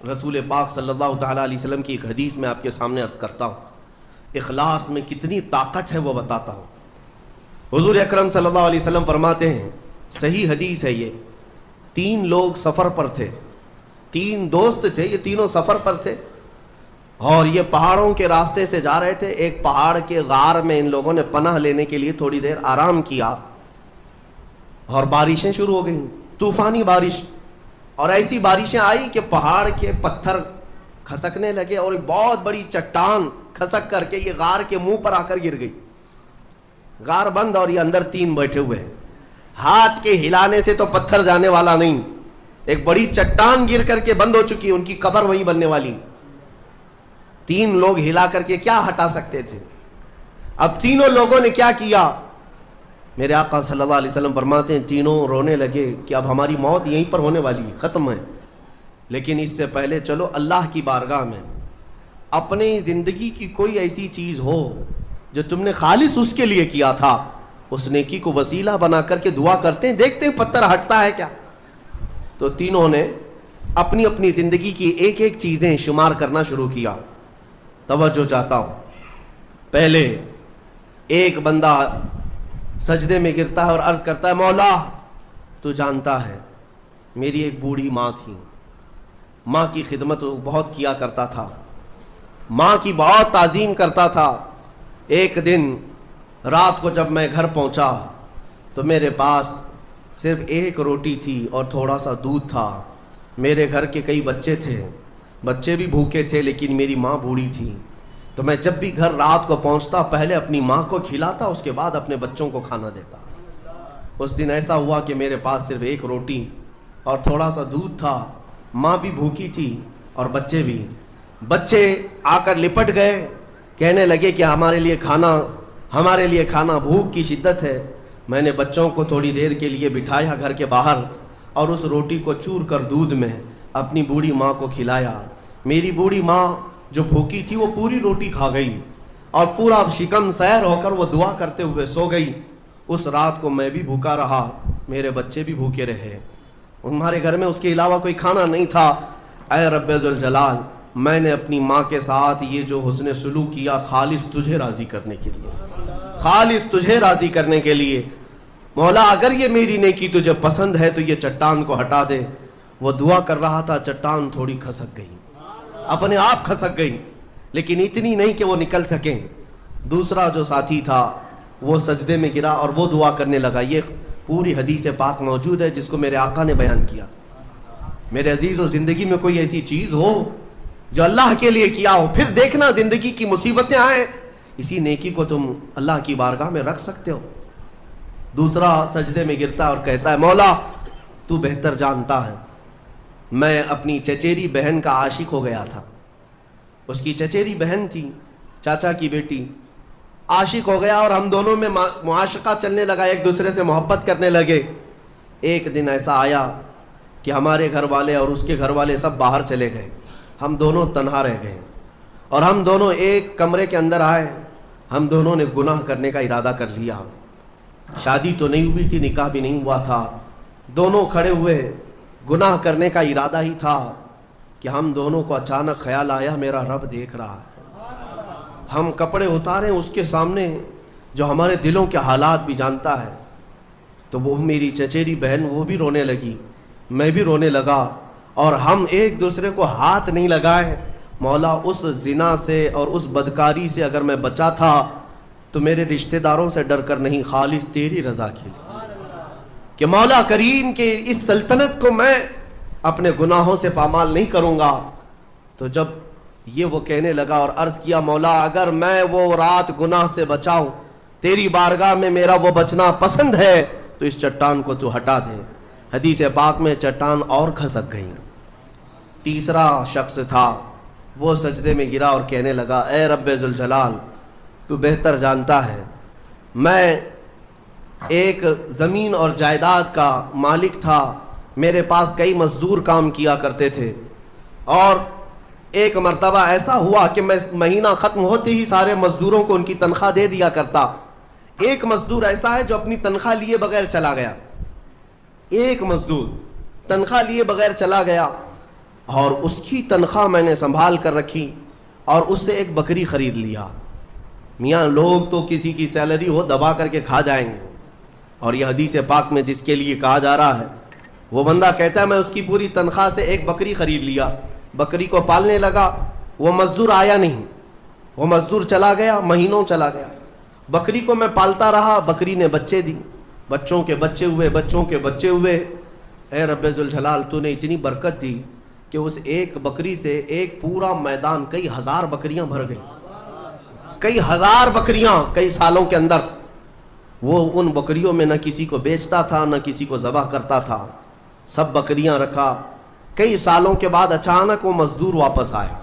رسول پاک صلی اللہ تعالیٰ علیہ وسلم کی ایک حدیث میں آپ کے سامنے عرض کرتا ہوں، اخلاص میں کتنی طاقت ہے وہ بتاتا ہوں۔ حضور اکرم صلی اللہ علیہ وسلم فرماتے ہیں، صحیح حدیث ہے یہ، 3 لوگ سفر پر تھے، 3 دوست تھے، یہ تینوں سفر پر تھے اور یہ پہاڑوں کے راستے سے جا رہے تھے۔ ایک پہاڑ کے غار میں ان لوگوں نے پناہ لینے کے لیے تھوڑی دیر آرام کیا اور بارشیں شروع ہو گئیں، طوفانی بارش، اور ایسی بارشیں آئی کہ پہاڑ کے پتھر کھسکنے لگے اور ایک بہت بڑی چٹان کھسک کر کے یہ غار کے منہ پر آ کر گر گئی۔ غار بند اور یہ اندر 3 بیٹھے ہوئے ہیں، ہاتھ کے ہلانے سے تو پتھر جانے والا نہیں، ایک بڑی چٹان گر کر کے بند ہو چکی، ان کی قبر وہیں بننے والی۔ 3 لوگ ہلا کر کے کیا ہٹا سکتے تھے؟ اب تینوں لوگوں نے کیا کیا؟ میرے آقا صلی اللہ علیہ وسلم فرماتے ہیں تینوں رونے لگے کہ اب ہماری موت یہیں پر ہونے والی ہے، ختم ہے، لیکن اس سے پہلے چلو اللہ کی بارگاہ میں اپنی زندگی کی کوئی ایسی چیز ہو جو تم نے خالص اس کے لیے کیا تھا، اس نیکی کو وسیلہ بنا کر کے دعا کرتے ہیں، دیکھتے ہیں پتھر ہٹتا ہے کیا۔ تو تینوں نے اپنی اپنی زندگی کی ایک ایک چیزیں شمار کرنا شروع کیا۔ توجہ چاہتا ہوں، پہلے ایک بندہ سجدے میں گرتا ہے اور عرض کرتا ہے، مولا تو جانتا ہے میری ایک بوڑھی ماں تھی، ماں کی خدمت بہت کیا کرتا تھا، ماں کی بہت تعظیم کرتا تھا۔ ایک دن رات کو جب میں گھر پہنچا تو میرے پاس صرف 1 روٹی تھی اور تھوڑا سا دودھ تھا۔ میرے گھر کے کئی بچے تھے، بچے بھی بھوکے تھے، لیکن میری ماں بوڑھی تھی، تو میں جب بھی گھر رات کو پہنچتا پہلے اپنی ماں کو کھلاتا، اس کے بعد اپنے بچوں کو کھانا دیتا۔ اس دن ایسا ہوا کہ میرے پاس صرف 1 روٹی اور تھوڑا سا دودھ تھا، ماں بھی بھوکی تھی اور بچے بھی۔ بچے آ کر لپٹ گئے، کہنے لگے کہ ہمارے لیے کھانا، بھوک کی شدت ہے۔ میں نے بچوں کو تھوڑی دیر کے لیے بٹھایا گھر کے باہر اور اس روٹی کو چور کر دودھ میں اپنی بوڑھی ماں کو کھلایا۔ میری بوڑھی ماں جو بھوکی تھی وہ پوری روٹی کھا گئی اور پورا شکم سیر ہو کر وہ دعا کرتے ہوئے سو گئی۔ اس رات کو میں بھی بھوکا رہا، میرے بچے بھی بھوکے رہے، ہمارے گھر میں اس کے علاوہ کوئی کھانا نہیں تھا۔ اے رب ذوالجلال، میں نے اپنی ماں کے ساتھ یہ جو حسن سلوک کیا خالص تجھے راضی کرنے کے لیے، خالص تجھے راضی کرنے کے لیے۔ مولا اگر یہ میری نیکی تجھے پسند ہے تو یہ چٹان کو ہٹا دے۔ وہ دعا کر رہا تھا، چٹان تھوڑی کھسک گئی، اپنے آپ کھسک گئی، لیکن اتنی نہیں کہ وہ نکل سکیں۔ دوسرا جو ساتھی تھا وہ سجدے میں گرا اور وہ دعا کرنے لگا۔ یہ پوری حدیث پاک موجود ہے جس کو میرے آقا نے بیان کیا۔ میرے عزیز و زندگی میں کوئی ایسی چیز ہو جو اللہ کے لیے کیا ہو، پھر دیکھنا زندگی کی مصیبتیں آئیں، اسی نیکی کو تم اللہ کی بارگاہ میں رکھ سکتے ہو۔ دوسرا سجدے میں گرتا اور کہتا ہے، مولا تو بہتر جانتا ہے میں اپنی چچیری بہن کا عاشق ہو گیا تھا۔ اس کی چچیری بہن تھی، چاچا کی بیٹی، عاشق ہو گیا اور ہم دونوں میں معاشقہ چلنے لگا، ایک دوسرے سے محبت کرنے لگے۔ ایک دن ایسا آیا کہ ہمارے گھر والے اور اس کے گھر والے سب باہر چلے گئے، ہم دونوں تنہا رہ گئے اور ہم دونوں ایک کمرے کے اندر آئے۔ ہم دونوں نے گناہ کرنے کا ارادہ کر لیا۔ شادی تو نہیں ہوئی تھی، نکاح بھی نہیں ہوا تھا، دونوں کھڑے ہوئے، گناہ کرنے کا ارادہ ہی تھا کہ ہم دونوں کو اچانک خیال آیا میرا رب دیکھ رہا ہے۔ ہم کپڑے اتارے اس کے سامنے جو ہمارے دلوں کے حالات بھی جانتا ہے، تو وہ میری چچیری بہن وہ بھی رونے لگی، میں بھی رونے لگا اور ہم ایک دوسرے کو ہاتھ نہیں لگائے۔ مولا اس زنا سے اور اس بدکاری سے اگر میں بچا تھا تو میرے رشتہ داروں سے ڈر کر نہیں، خالص تیری رضا کے لیے، کہ مولا کریم کے اس سلطنت کو میں اپنے گناہوں سے پامال نہیں کروں گا۔ تو جب یہ وہ کہنے لگا اور عرض کیا، مولا اگر میں وہ رات گناہ سے بچاؤں، تیری بارگاہ میں میرا وہ بچنا پسند ہے تو اس چٹان کو تو ہٹا دے۔ حدیث پاک میں چٹان اور کھسک گئی۔ تیسرا شخص تھا، وہ سجدے میں گرا اور کہنے لگا، اے رب ذوالجلال تو بہتر جانتا ہے میں ایک زمین اور جائیداد کا مالک تھا، میرے پاس کئی مزدور کام کیا کرتے تھے، اور ایک مرتبہ ایسا ہوا کہ میں مہینہ ختم ہوتے ہی سارے مزدوروں کو ان کی تنخواہ دے دیا کرتا۔ ایک مزدور ایسا ہے جو اپنی تنخواہ لیے بغیر چلا گیا، ایک مزدور تنخواہ لیے بغیر چلا گیا۔ اور اس کی تنخواہ میں نے سنبھال کر رکھی اور اس سے ایک بکری خرید لیا. میاں لوگ تو کسی کی سیلری ہو دبا کر کے کھا جائیں گے, اور یہ حدیث پاک میں جس کے لیے کہا جا رہا ہے وہ بندہ کہتا ہے میں اس کی پوری تنخواہ سے ایک بکری خرید لیا, بکری کو پالنے لگا, وہ مزدور آیا نہیں, وہ مزدور چلا گیا, مہینوں چلا گیا, بکری کو میں پالتا رہا, بکری نے بچے دی, بچوں کے بچے ہوئے, بچوں کے بچے ہوئے. اے رب ذوالجلال تو نے اتنی برکت دی کہ اس ایک بکری سے ایک پورا میدان کئی ہزار بکریاں بھر گئی, کئی ہزار بکریاں کئی سالوں کے اندر. وہ ان بکریوں میں نہ کسی کو بیچتا تھا نہ کسی کو ذبح کرتا تھا, سب بکریاں رکھا. کئی سالوں کے بعد اچانک وہ مزدور واپس آیا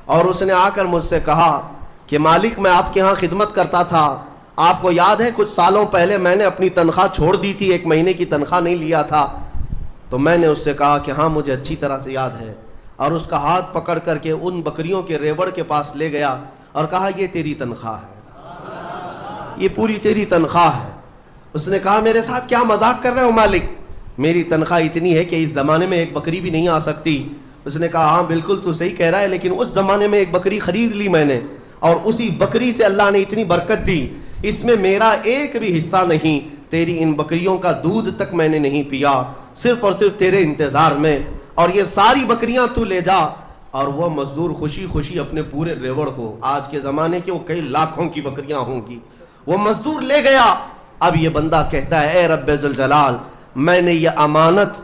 اور اس نے آ کر مجھ سے کہا کہ مالک میں آپ کے ہاں خدمت کرتا تھا, آپ کو یاد ہے کچھ سالوں پہلے میں نے اپنی تنخواہ چھوڑ دی تھی, ایک مہینے کی تنخواہ نہیں لیا تھا. تو میں نے اس سے کہا کہ ہاں مجھے اچھی طرح سے یاد ہے, اور اس کا ہاتھ پکڑ کر کے ان بکریوں کے ریوڑ کے پاس لے گیا اور کہا یہ تیری تنخواہ ہے, یہ پوری تیری تنخواہ ہے. اس نے کہا میرے ساتھ کیا مذاق کر رہے ہو مالک, میری تنخواہ اتنی ہے کہ اس زمانے میں ایک بکری بھی نہیں آ سکتی. اس نے کہا ہاں بالکل تو صحیح کہہ رہا ہے, لیکن اس زمانے میں ایک بکری خرید لی میں نے, اور اسی بکری سے اللہ نے اتنی برکت دی, اس میں میرا ایک بھی حصہ نہیں. تیری ان بکریوں کا دودھ تک میں نے نہیں پیا, صرف اور صرف تیرے انتظار میں, اور یہ ساری بکریاں تو لے جا. اور وہ مزدور خوشی خوشی اپنے پورے ریوڑ کو, آج کے زمانے کے وہ کئی لاکھوں کی بکریاں ہوں گی, وہ مزدور لے گیا. اب یہ بندہ کہتا ہے اے رب ذوالجلال میں نے یہ امانت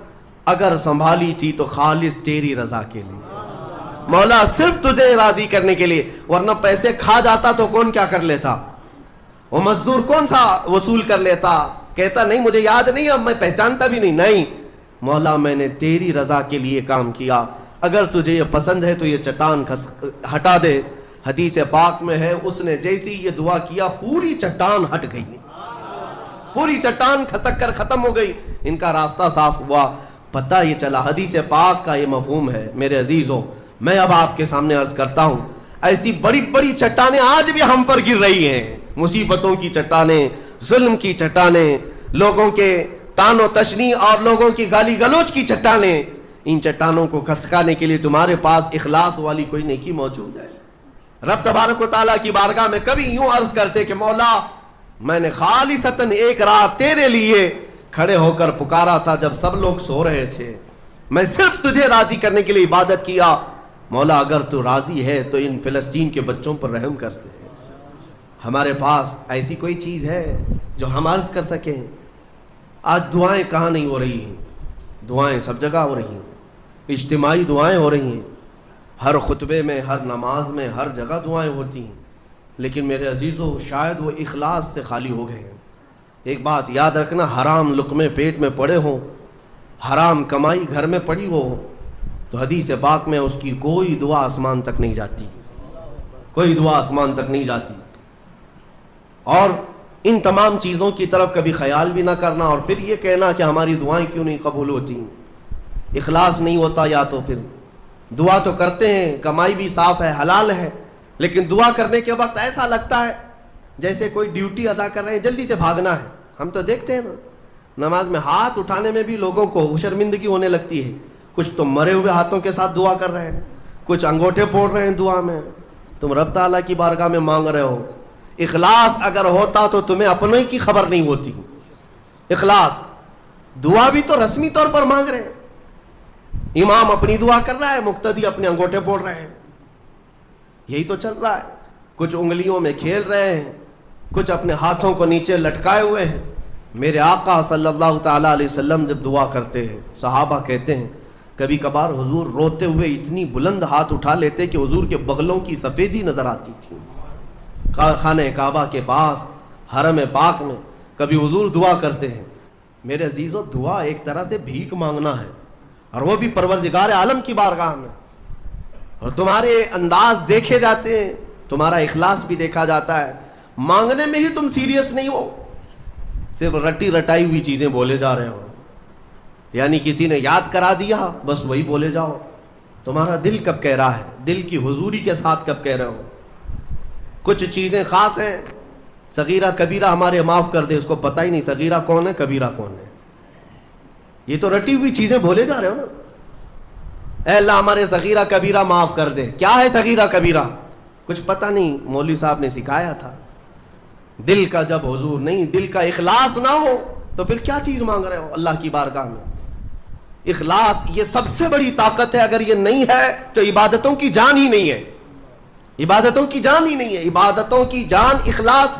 اگر سنبھالی تھی تو خالص تیری رضا کے لیے, مولا صرف تجھے راضی کرنے کے لیے, ورنہ پیسے کھا جاتا تو کون کیا کر لیتا, وہ مزدور کون سا وصول کر لیتا. کہتا نہیں مجھے یاد نہیں, اب میں پہچانتا بھی نہیں. نہیں مولا میں نے تیری رضا کے لیے کام کیا, اگر تجھے یہ پسند ہے تو یہ چٹان ہٹا دے. حدیث پاک میں ہے اس نے جیسی یہ دعا کیا پوری چٹان ہٹ گئی, پوری چٹان کھسک کر ختم ہو گئی, ان کا راستہ صاف ہوا. پتہ یہ چلا حدیث پاک کا یہ مفہوم ہے. میرے عزیزوں میں اب آپ کے سامنے عرض کرتا ہوں, ایسی بڑی بڑی چٹانیں آج بھی ہم پر گر رہی ہیں, مصیبتوں کی چٹانیں, ظلم کی چٹانیں, لوگوں کے تان و تشنی اور لوگوں کی گالی گلوچ کی چٹانیں. ان چٹانوں کو کھسکانے کے لیے تمہارے پاس اخلاص والی کوئی نیکی موجود ہے. رب تبارک و تعالیٰ کی بارگاہ میں کبھی یوں عرض کرتے کہ مولا میں نے خالصتاً ایک رات تیرے لیے کھڑے ہو کر پکارا تھا جب سب لوگ سو رہے تھے, میں صرف تجھے راضی کرنے کے لیے عبادت کیا. مولا اگر تو راضی ہے تو ان فلسطین کے بچوں پر رحم کرتے. ہمارے پاس ایسی کوئی چیز ہے جو ہم عرض کر سکیں. آج دعائیں کہاں نہیں ہو رہی ہیں, دعائیں سب جگہ ہو رہی ہیں, اجتماعی دعائیں ہو رہی ہیں, ہر خطبے میں, ہر نماز میں, ہر جگہ دعائیں ہوتی ہیں. لیکن میرے عزیزوں شاید وہ اخلاص سے خالی ہو گئے ہیں. ایک بات یاد رکھنا, حرام لقمے پیٹ میں پڑے ہوں, حرام کمائی گھر میں پڑی ہو, تو حدیث پاک میں اس کی کوئی دعا آسمان تک نہیں جاتی, کوئی دعا آسمان تک نہیں جاتی. اور ان تمام چیزوں کی طرف کبھی خیال بھی نہ کرنا, اور پھر یہ کہنا کہ ہماری دعائیں کیوں نہیں قبول ہوتی, اخلاص نہیں ہوتا. یا تو پھر دعا تو کرتے ہیں, کمائی بھی صاف ہے, حلال ہے, لیکن دعا کرنے کے وقت ایسا لگتا ہے جیسے کوئی ڈیوٹی ادا کر رہے ہیں, جلدی سے بھاگنا ہے. ہم تو دیکھتے ہیں نا, نماز میں ہاتھ اٹھانے میں بھی لوگوں کو شرمندگی ہونے لگتی ہے. کچھ تو مرے ہوئے ہاتھوں کے ساتھ دعا کر رہے ہیں, کچھ انگوٹھے پھوڑ رہے ہیں دعا میں. تم رب تعالیٰ کی بارگاہ میں مانگ رہے ہو, اخلاص اگر ہوتا تو تمہیں اپنے کی خبر نہیں ہوتی. اخلاص, دعا بھی تو رسمی طور پر مانگ رہے ہیں, امام اپنی دعا کر رہا ہے, مقتدی اپنے انگوٹھے پھوڑ رہے ہیں, یہی تو چل رہا ہے. کچھ انگلیوں میں کھیل رہے ہیں, کچھ اپنے ہاتھوں کو نیچے لٹکائے ہوئے ہیں. میرے آقا صلی اللہ تعالیٰ علیہ وسلم جب دعا کرتے ہیں, صحابہ کہتے ہیں کبھی کبھار حضور روتے ہوئے اتنی بلند ہاتھ اٹھا لیتے کہ حضور کے بغلوں کی سفیدی نظر آتی تھی. خانہ کعبہ کے پاس حرم پاک میں کبھی حضور دعا کرتے ہیں. میرے عزیزو دعا ایک طرح سے بھیک مانگنا ہے, اور وہ بھی پروردگار عالم کی بارگاہ میں. اور تمہارے انداز دیکھے جاتے ہیں, تمہارا اخلاص بھی دیکھا جاتا ہے. مانگنے میں ہی تم سیریس نہیں ہو, صرف رٹی رٹائی ہوئی چیزیں بولے جا رہے ہو, یعنی کسی نے یاد کرا دیا بس وہی بولے جاؤ. تمہارا دل کب کہہ رہا ہے, دل کی حضوری کے ساتھ کب کہہ رہے ہو. کچھ چیزیں خاص ہیں, صغیرہ کبیرہ ہمارے معاف کر دے, اس کو پتہ ہی نہیں صغیرہ کون ہے کبیرہ کون ہے. یہ تو رٹی ہوئی چیزیں بولے جا رہے ہو نا. اے اللہ ہمارے صغیرہ کبیرہ معاف کر دے. کیا ہے صغیرہ کبیرہ؟ کچھ پتہ نہیں، مولوی صاحب نے سکھایا تھا. دل کا جب حضور نہیں، دل کا اخلاص نہ ہو تو پھر کیا چیز مانگ رہے ہو اللہ کی بارگاہ میں؟ اخلاص یہ سب سے بڑی طاقت ہے. اگر یہ نہیں ہے تو عبادتوں کی جان ہی نہیں ہے. عبادتوں کی جان ہی نہیں ہے. عبادتوں کی جان اخلاص